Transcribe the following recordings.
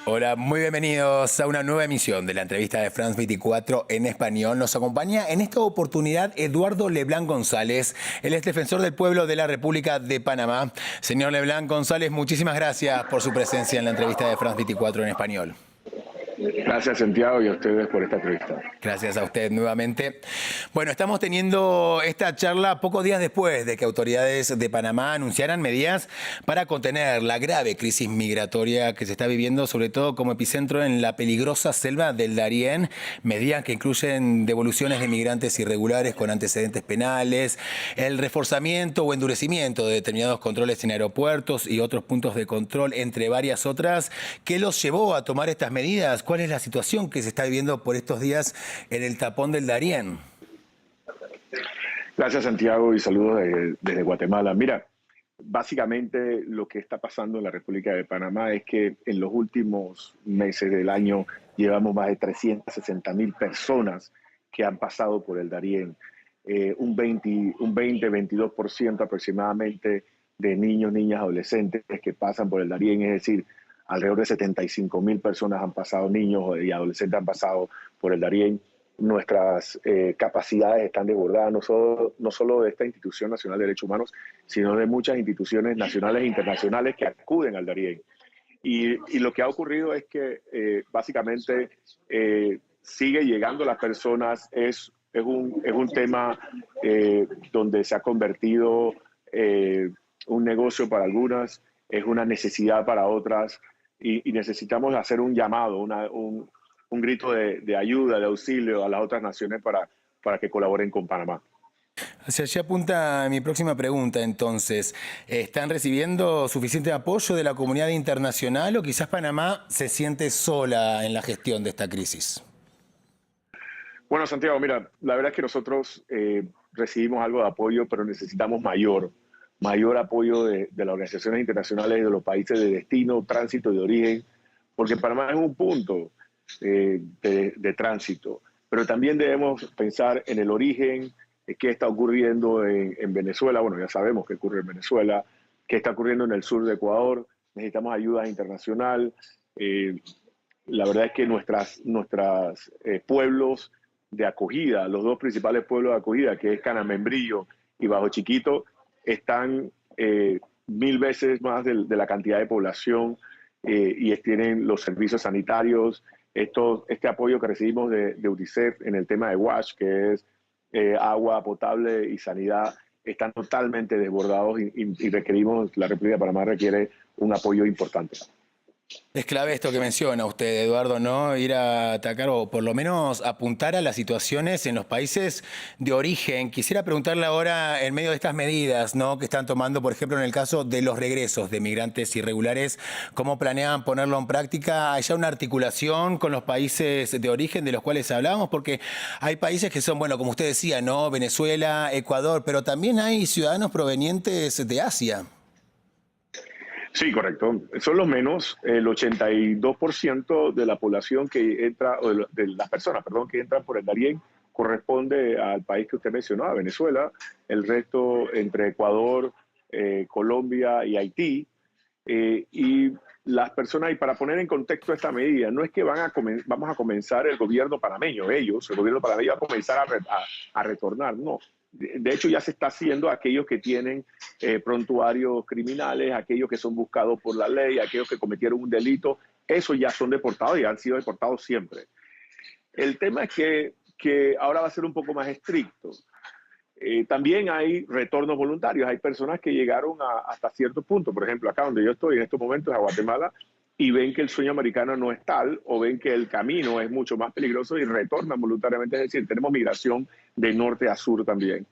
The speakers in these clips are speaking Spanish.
Hola, muy bienvenidos a una nueva emisión de la entrevista de France 24 en español. Nos acompaña en esta oportunidad Eduardo Leblanc González. Él es defensor del pueblo de la República de Panamá. Señor Leblanc González, muchísimas gracias por su presencia en la entrevista de France 24 en español. Gracias, Santiago, y a ustedes por esta entrevista. Gracias a usted nuevamente. Bueno, estamos teniendo esta charla pocos días después de que autoridades de Panamá anunciaran medidas para contener la grave crisis migratoria que se está viviendo, sobre todo como epicentro en la peligrosa selva del Darién, medidas que incluyen devoluciones de migrantes irregulares con antecedentes penales, el reforzamiento o endurecimiento de determinados controles en aeropuertos y otros puntos de control, entre varias otras. ¿Qué los llevó a tomar estas medidas? ¿Cuál es la situación que se está viviendo por estos días en el tapón del Darién? Gracias, Santiago, y saludos desde Guatemala. Mira, básicamente lo que está pasando en la República de Panamá es que en los últimos meses del año llevamos más de 360.000 personas que han pasado por el Darién. Un 20-22% aproximadamente de niños, niñas, adolescentes que pasan por el Darién, es decir, alrededor de 75.000 personas han pasado, niños y adolescentes han pasado por el Darién. Nuestras capacidades están desbordadas, no solo de esta Institución Nacional de Derechos Humanos, sino de muchas instituciones nacionales e internacionales que acuden al Darién. Y lo que ha ocurrido es que básicamente sigue llegando las personas, es un tema donde se ha convertido un negocio para algunas, es una necesidad para otras, y necesitamos hacer un llamado, un grito de ayuda, de auxilio a las otras naciones para que colaboren con Panamá. Hacia allí apunta mi próxima pregunta, entonces. ¿Están recibiendo suficiente apoyo de la comunidad internacional o quizás Panamá se siente sola en la gestión de esta crisis? Bueno, Santiago, mira, la verdad es que nosotros recibimos algo de apoyo, pero necesitamos mayor apoyo de las organizaciones internacionales y de los países de destino, tránsito y de origen, porque Panamá es un punto de tránsito, pero también debemos pensar en el origen, qué está ocurriendo en Venezuela. Bueno, ya sabemos qué ocurre en Venezuela, qué está ocurriendo en el sur de Ecuador. Necesitamos ayuda internacional. Eh, la verdad es que nuestras pueblos de acogida, los dos principales pueblos de acogida, que es Canamembrillo y Bajo Chiquito, están 1000 veces más de la cantidad de población y tienen los servicios sanitarios. Este apoyo que recibimos de UNICEF en el tema de WASH, que es agua potable y sanidad, están totalmente desbordados y requerimos, la República de Panamá requiere un apoyo importante. Es clave esto que menciona usted, Eduardo, ¿no? Ir a atacar o por lo menos apuntar a las situaciones en los países de origen. Quisiera preguntarle ahora, en medio de estas medidas, ¿no?, que están tomando, por ejemplo, en el caso de los regresos de migrantes irregulares, ¿cómo planean ponerlo en práctica? ¿Hay ya una articulación con los países de origen de los cuales hablábamos? Porque hay países que son, bueno, como usted decía, ¿no?, Venezuela, Ecuador, pero también hay ciudadanos provenientes de Asia. Sí, correcto. Son los menos. El 82% de la población que entra, o de las personas, perdón, que entran por el Darién corresponde al país que usted mencionó, a Venezuela. El resto entre Ecuador, Colombia y Haití. Y las personas, y para poner en contexto esta medida, no es que vamos a comenzar el gobierno panameño, el gobierno panameño va a comenzar a retornar, no. De hecho, ya se está haciendo aquellos que tienen prontuarios criminales, aquellos que son buscados por la ley, aquellos que cometieron un delito, esos ya son deportados y han sido deportados siempre. El tema es que ahora va a ser un poco más estricto. También hay retornos voluntarios, hay personas que llegaron hasta cierto punto, por ejemplo, acá donde yo estoy en estos momentos, a Guatemala, y ven que el sueño americano no es tal, o ven que el camino es mucho más peligroso y retornan voluntariamente, es decir, tenemos migración de norte a sur también.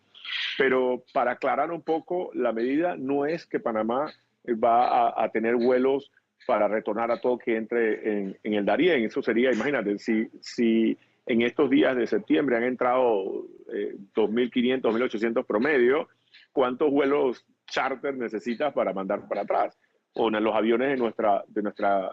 Pero para aclarar un poco, la medida no es que Panamá va a tener vuelos para retornar a todo que entre en el Darién. Eso sería, imagínate, si en estos días de septiembre han entrado 2.500, 2.800 promedio, ¿cuántos vuelos charter necesitas para mandar para atrás? O en los aviones de nuestra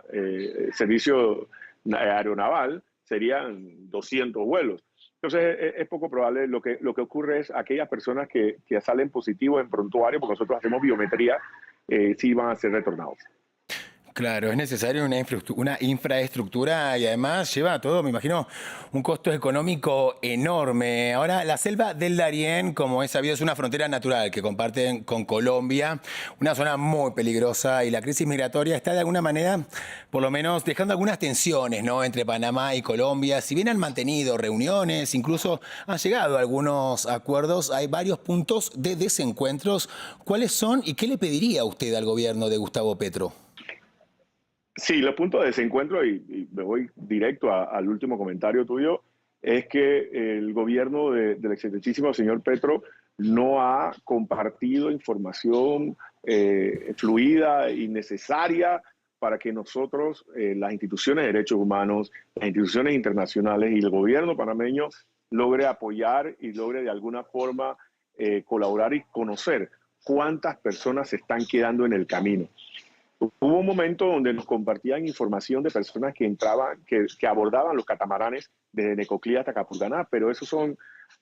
servicio aeronaval serían 200 vuelos. Entonces es poco probable. Lo que ocurre es aquellas personas que salen positivos en prontuario, porque nosotros hacemos biometría, sí van a ser retornados. Claro, es necesario una infraestructura y además lleva todo, me imagino, un costo económico enorme. Ahora, la selva del Darién, como es sabido, es una frontera natural que comparten con Colombia, una zona muy peligrosa y la crisis migratoria está de alguna manera, por lo menos, dejando algunas tensiones, ¿no?, entre Panamá y Colombia. Si bien han mantenido reuniones, incluso han llegado a algunos acuerdos, hay varios puntos de desencuentros. ¿Cuáles son y qué le pediría usted al gobierno de Gustavo Petro? Sí, los puntos de desencuentro, y me voy directo al último comentario tuyo, es que el gobierno del excelentísimo señor Petro no ha compartido información fluida y necesaria para que nosotros, las instituciones de derechos humanos, las instituciones internacionales y el gobierno panameño logre apoyar y logre de alguna forma colaborar y conocer cuántas personas se están quedando en el camino. Hubo un momento donde nos compartían información de personas que entraban, que abordaban los catamaranes desde Necoclí hasta Capurganá, pero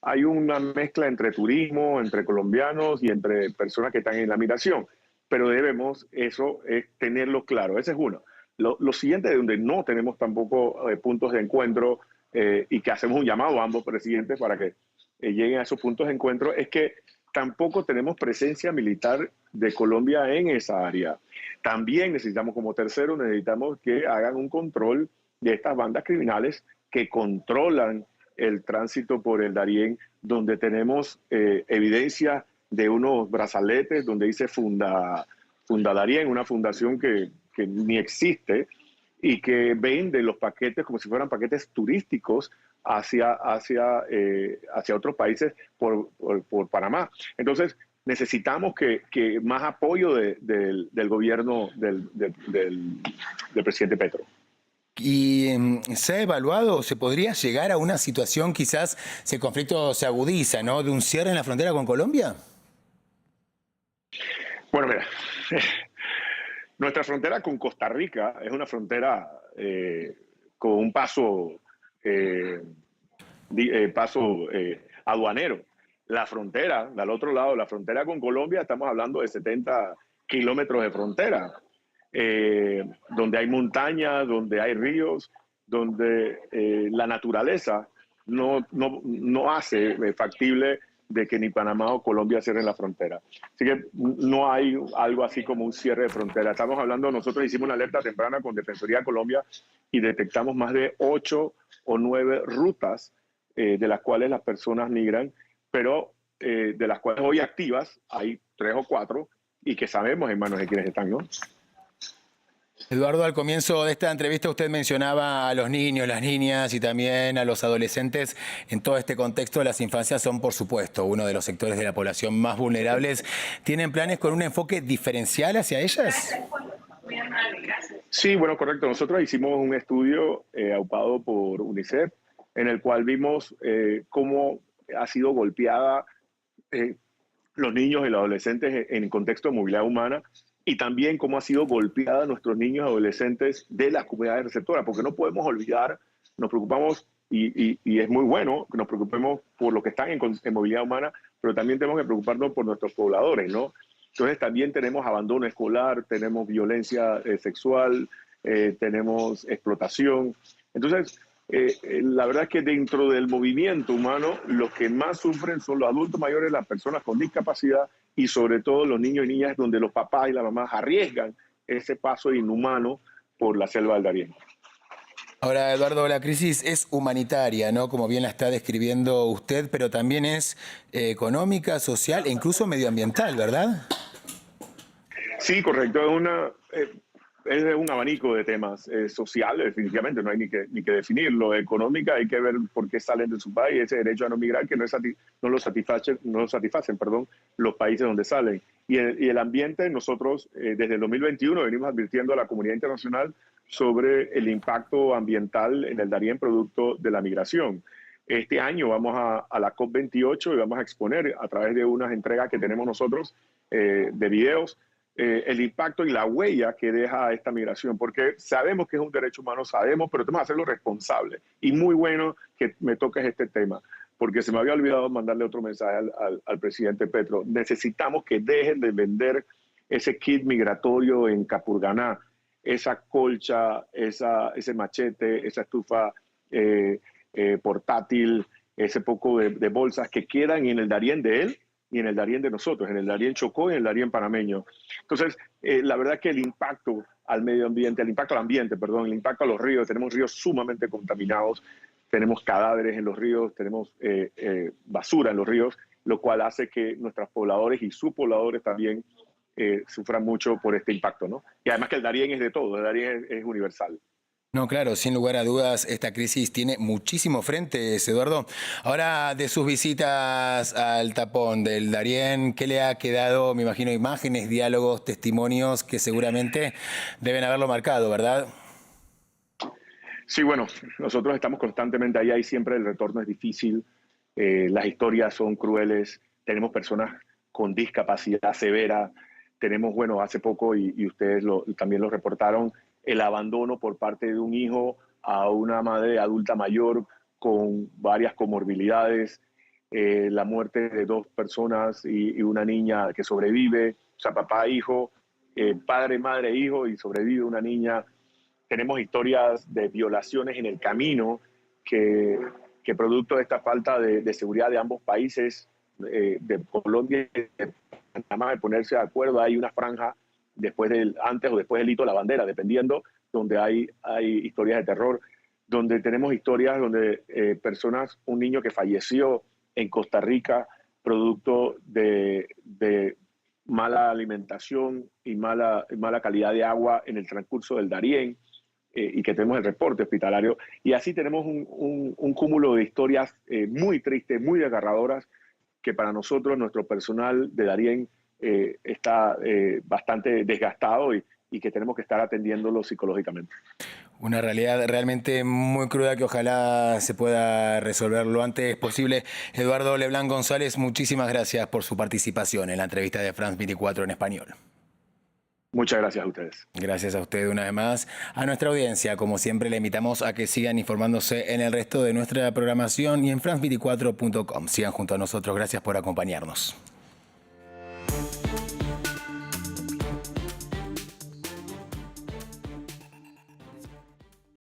hay una mezcla entre turismo, entre colombianos y entre personas que están en la migración. Pero debemos eso es tenerlo claro. Ese es uno. Lo siguiente, de donde no tenemos tampoco puntos de encuentro y que hacemos un llamado a ambos presidentes para que lleguen a esos puntos de encuentro, es que tampoco tenemos presencia militar de Colombia en esa área. También necesitamos, como tercero, necesitamos que hagan un control de estas bandas criminales que controlan el tránsito por el Darién, donde tenemos evidencia de unos brazaletes donde dice Funda Darién, una fundación que ni existe y que vende los paquetes como si fueran paquetes turísticos hacia otros países por Panamá. Entonces, necesitamos que más apoyo del gobierno del presidente Petro. ¿Y se ha evaluado, se podría llegar a una situación, quizás si el conflicto se agudiza, ¿no?, de un cierre en la frontera con Colombia? Bueno, mira, nuestra frontera con Costa Rica es una frontera con un paso aduanero. La frontera, del otro lado, la frontera con Colombia, estamos hablando de 70 kilómetros de frontera, donde hay montañas, donde hay ríos, donde la naturaleza no hace factible de que ni Panamá o Colombia cierren la frontera. Así que no hay algo así como un cierre de frontera. Estamos hablando, nosotros hicimos una alerta temprana con Defensoría Colombia y detectamos más de 8 o 9 rutas de las cuales las personas migran, pero de las cuales hoy activas hay 3 o 4 y que sabemos en manos de quienes están, ¿no? Eduardo, al comienzo de esta entrevista usted mencionaba a los niños, las niñas y también a los adolescentes. En todo este contexto, las infancias son, por supuesto, uno de los sectores de la población más vulnerables. ¿Tienen planes con un enfoque diferencial hacia ellas? Sí, bueno, correcto. Nosotros hicimos un estudio aupado por UNICEF en el cual vimos cómo ha sido golpeada los niños y los adolescentes en contexto de movilidad humana y también cómo ha sido golpeada nuestros niños y adolescentes de las comunidades receptoras, porque no podemos olvidar, nos preocupamos, y es muy bueno que nos preocupemos por los que están en movilidad humana, pero también tenemos que preocuparnos por nuestros pobladores, ¿no? Entonces también tenemos abandono escolar, tenemos violencia sexual, tenemos explotación. Entonces, la verdad es que dentro del movimiento humano, los que más sufren son los adultos mayores, las personas con discapacidad y sobre todo los niños y niñas, donde los papás y las mamás arriesgan ese paso inhumano por la selva del Darién. Ahora, Eduardo, la crisis es humanitaria, ¿no?, como bien la está describiendo usted, pero también es económica, social e incluso medioambiental, ¿verdad? Sí, correcto. Es un abanico de temas sociales, definitivamente, no hay ni que definirlo. Económica, hay que ver por qué salen de su país, ese derecho a no migrar que no lo satisfacen, los países donde salen. Y el ambiente, nosotros desde el 2021 venimos advirtiendo a la comunidad internacional sobre el impacto ambiental en el Darién producto de la migración. Este año vamos a la COP28 y vamos a exponer a través de unas entregas que tenemos nosotros de videos el impacto y la huella que deja esta migración, porque sabemos que es un derecho humano, sabemos, pero tenemos que hacerlo responsable. Y muy bueno que me toques este tema, porque se me había olvidado mandarle otro mensaje al presidente Petro. Necesitamos que dejen de vender ese kit migratorio en Capurganá. esa colcha, ese machete, esa estufa portátil, ese poco de bolsas que quedan en el Darién de él y en el Darién de nosotros, en el Darién Chocó y en el Darién panameño. Entonces, la verdad que el impacto al medio ambiente, el impacto al ambiente, perdón, el impacto a los ríos, tenemos ríos sumamente contaminados, tenemos cadáveres en los ríos, tenemos basura en los ríos, lo cual hace que nuestros pobladores y subpobladores también sufran mucho por este impacto, ¿no? Y además que el Darién es de todo, el Darién es universal. No, claro, sin lugar a dudas, esta crisis tiene muchísimos frentes, Eduardo. Ahora, de sus visitas al tapón del Darién, ¿qué le ha quedado? Me imagino imágenes, diálogos, testimonios que seguramente deben haberlo marcado, ¿verdad? Sí, bueno, nosotros estamos constantemente allá y siempre el retorno es difícil. Las historias son crueles. Tenemos personas con discapacidad severa. Tenemos, bueno, hace poco, y ustedes también lo reportaron, el abandono por parte de un hijo a una madre adulta mayor con varias comorbilidades, la muerte de 2 personas y una niña que sobrevive, o sea, papá, hijo, padre, madre, hijo, y sobrevive una niña. Tenemos historias de violaciones en el camino que producto de esta falta de seguridad de ambos países, de Colombia y de Panamá, de ponerse de acuerdo, hay una franja antes o después del hito de la bandera, dependiendo, donde hay historias de terror, donde tenemos historias donde personas, un niño que falleció en Costa Rica, producto de mala alimentación y mala calidad de agua en el transcurso del Darién, y que tenemos el reporte hospitalario. Y así tenemos un cúmulo de historias muy tristes, muy desgarradoras, que para nosotros, nuestro personal de Darién, está bastante desgastado y que tenemos que estar atendiéndolo psicológicamente. Una realidad realmente muy cruda que ojalá se pueda resolver lo antes posible. Eduardo Leblanc González, muchísimas gracias por su participación en la entrevista de France 24 en español. Muchas gracias a ustedes. Gracias a usted una vez más. A nuestra audiencia, como siempre, le invitamos a que sigan informándose en el resto de nuestra programación y en france24.com. Sigan junto a nosotros. Gracias por acompañarnos.